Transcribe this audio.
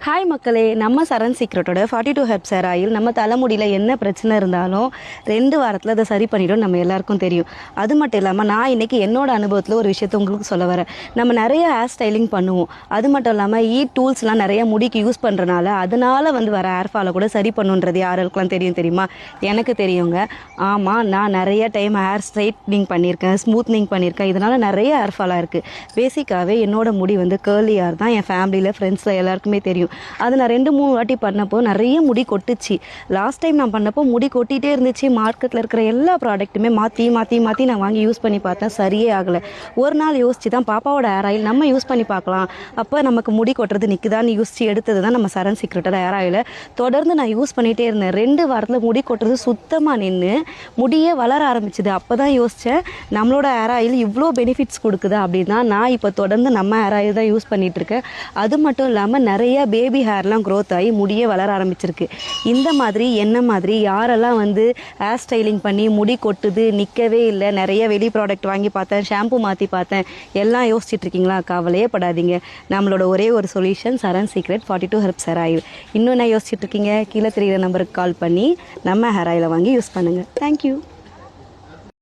Hi மக்களே, நம்ம சரண் சீக்ரெட்டோட 42 herbs hair oil நம்ம தலைமுடியில் என்ன பிரச்சனை இருந்தாலும் 2 வாரத்தில் அதை சரி பண்ணிடும். நம்ம எல்லாருக்கும் தெரியும். அது மட்டும் இல்லாமல் நான் இன்றைக்கி என்னோட அனுபவத்தில் ஒரு விஷயத்தை உங்களுக்கு சொல்ல வரேன். நம்ம நிறைய ஹேர் ஸ்டைலிங் பண்ணுவோம். அது மட்டும் இல்லாமல் டூல்ஸ்லாம் நிறைய முடிக்கு யூஸ் பண்ணுறனால அதனால் வர ஹேர் ஃபாலை கூட சரி பண்ணுன்றது யாருக்கெல்லாம் தெரியுமா? எனக்கு தெரியுங்க. ஆமாம், நான் நிறைய டைம் ஹேர் ஸ்ட்ரைட்னிங் பண்ணியிருக்கேன், ஸ்மூத்னிங் பண்ணியிருக்கேன். இதனால் நிறைய ஹேர் ஃபாலாக இருக்குது. பேசிக்காகவே என்னோட முடி கேர்லி ஹேர் தான். என் ஃபேமிலியில் ஃப்ரெண்ட்ஸில் எல்லாருக்குமே தெரியும். அது நான் 2-3 வாட்டி பண்ணப்போ நிறைய முடி கொட்டுச்சு. லாஸ்ட் டைம் நான் பண்ணப்போ முடி கொட்டிகிட்டே இருந்துச்சு. மார்க்கெட்டில் இருக்கிற எல்லா ப்ராடக்ட்டுமே மாற்றி நான் வாங்கி யூஸ் பண்ணி பார்த்தேன், சரியே ஆகலை. ஒரு நாள் யோசிச்சு தான் பாப்பாவோட ஹேர் ஆயில் நம்ம யூஸ் பண்ணி பார்க்கலாம், அப்போ நமக்கு முடி கொட்டுறது நிற்குதான்னு யோசிச்சு எடுத்தது தான் நம்ம சரண் சீக்ரெட்டோட ஹேர் ஆயிலை. தொடர்ந்து நான் யூஸ் பண்ணிகிட்டே இருந்தேன். 2 வாரத்தில் முடி கொட்டுறது சுத்தமாக நின்று முடியே வளர ஆரம்பிச்சுது. அப்போ தான் யோசித்தேன், நம்மளோட ஹேர் ஆயில் இவ்வளோ பெனிஃபிட்ஸ் கொடுக்குதா அப்படின்னா நான் இப்போ தொடர்ந்து நம்ம ஹேர் ஆயில் தான் யூஸ் பண்ணிகிட்ருக்கேன். அது மட்டும் இல்லாமல் நிறைய பேபி ஹேர்லாம் க்ரோத் ஆகி முடியே வளர ஆரம்பிச்சிருக்கு. இந்த மாதிரி என்ன மாதிரி யாரெல்லாம் ஹேர் ஸ்டைலிங் பண்ணி முடி கொட்டுது, நிற்கவே இல்லை, நிறைய வெளி ப்ராடக்ட் வாங்கி பார்த்தேன், ஷாம்பு மாற்றி பார்த்தேன், எல்லாம் யோசிச்சுட்டு இருக்கீங்களா? கவலையே படாதீங்க. நம்மளோட ஒரே ஒரு சொல்யூஷன் சரண் சீக்ரெட் 42 ஹெர்ப்ஸ் ஹேர் ஆயில். இன்னும் என்ன யோசிச்சுட்டு இருக்கீங்க? கீழே தெரிகிற நம்பருக்கு கால் பண்ணி நம்ம ஹேர் ஆயிலை வாங்கி யூஸ் பண்ணுங்கள். தேங்க்யூ.